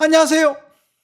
안녕하세요.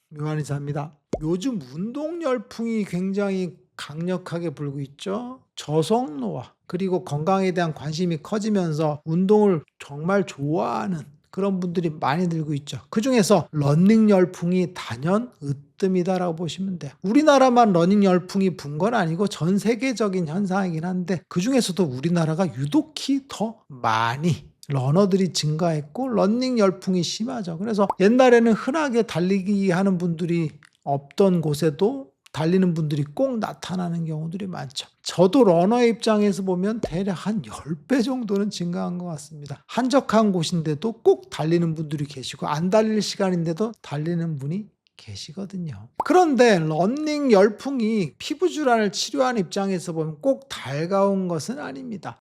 묘한의사입니다. 요즘 운동 열풍이 굉장히 강력하게 불고 있죠. 저속노화 그리고 건강에 대한 관심이 커지면서 운동을 정말 좋아하는 그런 분들이 많이 늘고 있죠. 그중에서 러닝 열풍이 단연 으뜸이다라고 보시면 돼요. 우리나라만 러닝 열풍이 분 건 아니고 전 세계적인 현상이긴 한데 그중에서도 우리나라가 유독히 더 많이 러너들이 증가했고 러닝 열풍이 심하죠. 그래서 옛날에는 흔하게 달리기 하는 분들이 없던 곳에도 달리는 분들이 꼭 나타나는 경우들이 많죠. 저도 러너의 입장에서 보면 대략 한 10배 정도는 증가한 것 같습니다. 한적한 곳인데도 꼭 달리는 분들이 계시고 안 달릴 시간인데도 달리는 분이 계시거든요. 그런데 러닝 열풍이 피부 질환을 치료하는 입장에서 보면 꼭 달가운 것은 아닙니다.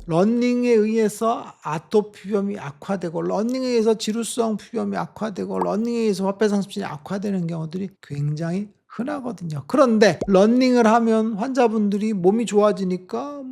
러닝에 의해서 아토피 피부염이 악화되고 러닝에 의해서 지루성 피부염이 악화되고 러닝에 의해서 화폐상습진이 악화되는 경우들이 굉장히 흔하거든요. 그런데 러닝을 하면 환자분들이 몸이 좋아지니까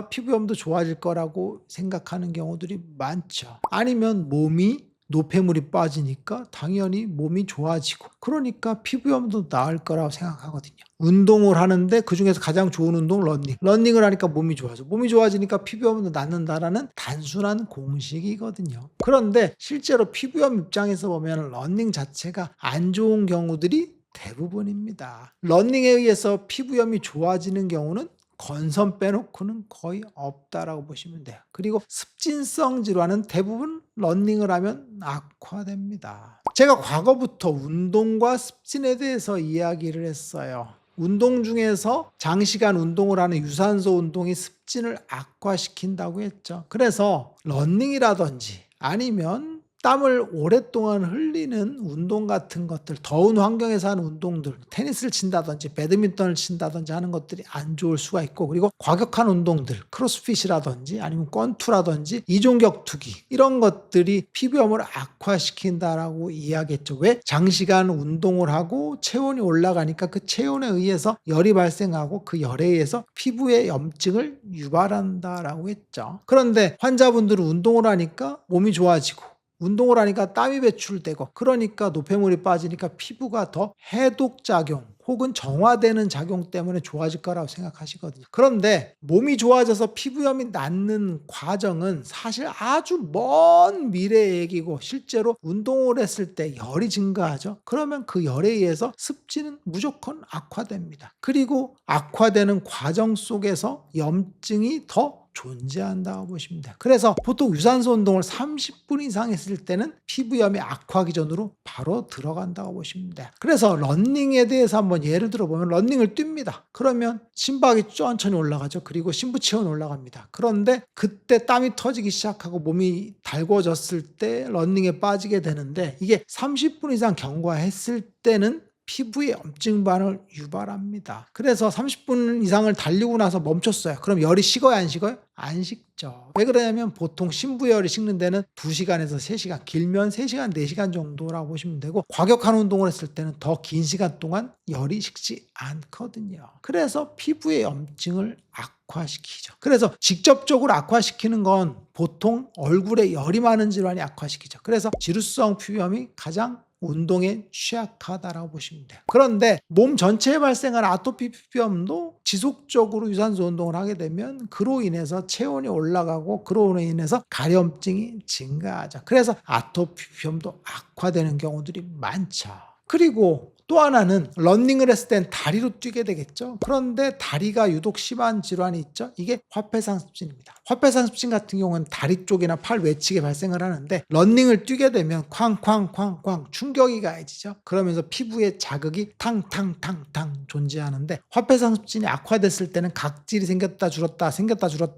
피부염도 좋아질 거라고 생각하는 경우들이 많죠. 아니면 몸이 노폐물이 빠지니까 당연히 몸이 좋아지고 그러니까 피부염도 나을 거라고 생각하거든요. 운동을 하는데 그중에서 가장 좋은 운동 러닝을 하니까 몸이 좋아져 몸이 좋아지니까 피부염도 낫는다라는 단순한 공식이거든요. 그런데 실제로 피부염 입장에서 보면 러닝 자체가 안 좋은 경우들이 대부분입니다. 러닝에 의해서 피부염이 좋아지는 경우는 건선 빼놓고는 거의 없다라고 보시면 돼요. 그리고 습진성 질환은 대부분 러닝을 하면 악화됩니다. 제가 과거부터 운동과 습진에 대해서 이야기를 했어요. 운동 중에서 장시간 운동을 하는 유산소 운동이 습진을 악화시킨다고 했죠. 그래서 러닝이라든지 아니면 땀을 오랫동안 흘리는 운동 같은 것들, 더운 환경에서 하는 운동들, 테니스를 친다든지 배드민턴을 친다든지 하는 것들이 안 좋을 수가 있고, 그리고 과격한 운동들, 크로스핏이라든지 아니면 권투라든지 이종격투기 이런 것들이 피부염을 악화시킨다라고 이야기했죠. 왜? 장시간 운동을 하고 체온이 올라가니까 그 체온에 의해서 열이 발생하고 그 열에 의해서 피부에 염증을 유발한다라고 했죠. 그런데 환자분들은 운동을 하니까 몸이 좋아지고 운동을 하니까 땀이 배출되고 그러니까 노폐물이 빠지니까 피부가 더 해독작용 혹은 정화되는 작용 때문에 좋아질 거라고 생각하시거든요. 그런데 몸이 좋아져서 피부염이 낫는 과정은 사실 아주 먼 미래의 얘기고 실제로 운동을 했을 때 열이 증가하죠. 그러면 그 열에 의해서 습진은 무조건 악화됩니다. 그리고 악화되는 과정 속에서 염증이 더 존재한다고 보시면 돼요. 그래서 보통 유산소 운동을 30분 이상 했을 때는 피부염이 악화하기 전으로 바로 들어간다고 보시면 돼요. 그래서 러닝에 대해서 한번 예를 들어보면 러닝을 뜁니다. 그러면 심박이 천천히 올라가죠. 그리고 심부체온 올라갑니다. 그런데 그때 땀이 터지기 시작하고 몸이 달궈졌을 때 러닝에 빠지게 되는데 이게 30분 이상 경과했을 때는 피부에 염증 반응을 유발합니다. 그래서 30분 이상을 달리고 나서 멈췄어요. 그럼 열이 식어요, 안 식어요? 안 식죠. 왜 그러냐면 보통 심부열이 식는 데는 2시간에서 3시간, 길면 3시간, 4시간 정도라고 보시면 되고 과격한 운동을 했을 때는 더 긴 시간 동안 열이 식지 않거든요. 그래서 피부의 염증을 악화시키죠. 그래서 직접적으로 악화시키는 건 보통 얼굴에 열이 많은 질환이 악화시키죠. 그래서 지루성 피부염이 가장 운동에 취약하다라고 보시면 돼요. 그런데 몸 전체에 발생하는 아토피 피부염도 지속적으로 유산소 운동을 하게 되면 그로 인해서 체온이 올라가고 그로 인해서 가려움증이 증가하죠. 그래서 아토피 피부염도 악화되는 경우들이 많죠. 그리고 또 하나는 러닝을 했을 땐 다리로 뛰게 되겠죠. 그런데 다리가 유독 심한 질환이 있죠. 이게 화폐상습진입니다. 화폐상습진 같은 경우는 다리 쪽이나 팔 외측에 발생을 하는데 러닝을 뛰게 되면 쾅쾅쾅쾅 충격이 가해지죠. 그러면서 피부에 자극이 탕탕탕탕 존재하는데 화폐상습진이 악화됐을 때는 각질이 생겼다 줄었다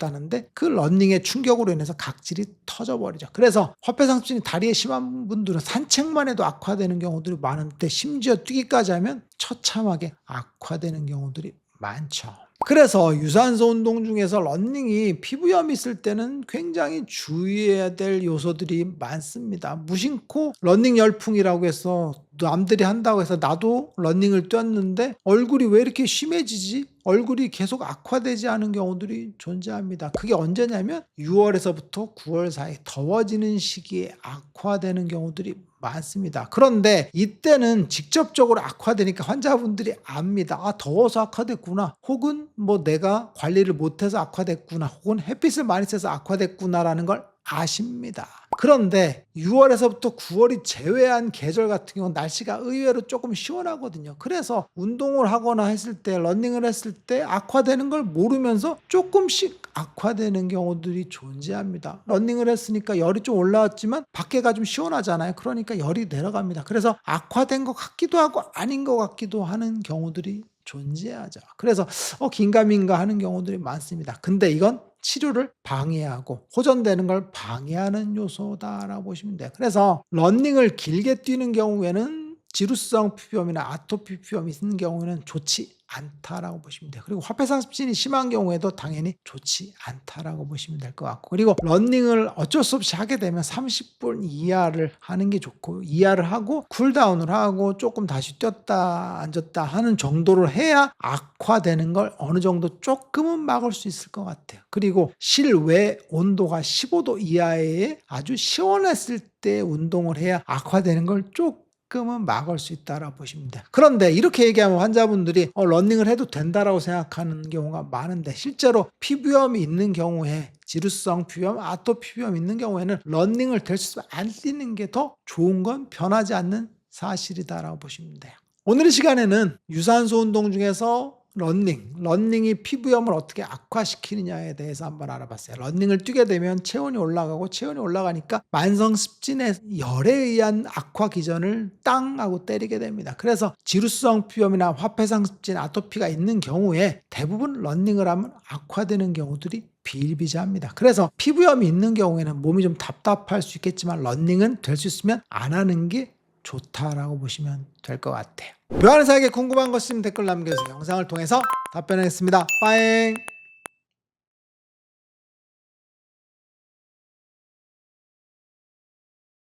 하는데 그 러닝의 충격으로 인해서 각질이 터져버리죠. 그래서 화폐상습진이 다리에 심한 분들은 산책만 해도 악화되는 경우들이 많은데 심지어 뛰기까지 하면 처참하게 악화되는 경우들이 많죠. 그래서 유산소 운동 중에서 러닝이 피부염이 있을 때는 굉장히 주의해야 될 요소들이 많습니다. 무심코 러닝 열풍이라고 해서 남들이 한다고 해서 나도 러닝을 뛰었는데 얼굴이 왜 이렇게 심해지지? 얼굴이 계속 악화되지 않은 경우들이 존재합니다. 그게 언제냐면 6월에서부터 9월 사이 더워지는 시기에 악화되는 경우들이 많습니다. 그런데 이때는 직접적으로 악화되니까 환자분들이 압니다. 아, 더워서 악화됐구나. 혹은 뭐 내가 관리를 못해서 악화됐구나. 혹은 햇빛을 많이 쐬서 악화됐구나라는 걸 아십니다. 그런데 6월에서부터 9월이 제외한 계절 같은 경우는 날씨가 의외로 조금 시원하거든요. 그래서 운동을 하거나 했을 때, 러닝을 했을 때 악화되는 걸 모르면서 조금씩 악화되는 경우들이 존재합니다. 러닝을 했으니까 열이 좀 올라왔지만 밖에가 좀 시원하잖아요. 그러니까 열이 내려갑니다. 그래서 악화된 것 같기도 하고 아닌 것 같기도 하는 경우들이 존재하죠. 그래서 긴가민가 하는 경우들이 많습니다. 근데 이건 치료를 방해하고 호전되는 걸 방해하는 요소다라고 보시면 돼요. 그래서 러닝을 길게 뛰는 경우에는 지루성 피부염이나 아토피 피부염이 있는 경우에는 좋지 않다라고 보시면 돼요. 그리고 화폐상습진이 심한 경우에도 당연히 좋지 않다라고 보시면 될 것 같고, 그리고 러닝을 어쩔 수 없이 하게 되면 30분 이하를 하는 게 좋고, 이하를 하고 쿨다운을 하고 조금 다시 뛰었다 앉았다 하는 정도로 해야 악화되는 걸 어느 정도 조금은 막을 수 있을 것 같아요. 그리고 실외 온도가 15도 이하에 아주 시원했을 때 운동을 해야 악화되는 걸 조금은 막을 수 있다라고 보시면 돼요. 그런데 이렇게 얘기하면 환자분들이 러닝을 해도 된다라고 생각하는 경우가 많은데, 실제로 피부염이 있는 경우에 지루성 피부염, 아토피 피부염 있는 경우에는 러닝을 될 수 있으면 안 뛰는 게 더 좋은 건 변하지 않는 사실이다라고 보시면 돼요. 오늘 이 시간에는 유산소 운동 중에서 러닝이 피부염을 어떻게 악화시키느냐에 대해서 한번 알아봤어요. 러닝을 뛰게 되면 체온이 올라가고, 체온이 올라가니까 만성습진의 열에 의한 악화 기전을 땅 하고 때리게 됩니다. 그래서 지루성 피부염이나 화폐상습진, 아토피가 있는 경우에 대부분 러닝을 하면 악화되는 경우들이 비일비재합니다. 그래서 피부염이 있는 경우에는 몸이 좀 답답할 수 있겠지만 러닝은 될 수 있으면 안 하는 게 좋다라고 보시면 될 것 같아요. 묘한의사에게 궁금한 것 있으면 댓글 남겨주세요. 영상을 통해서 답변하겠습니다. 빠잉.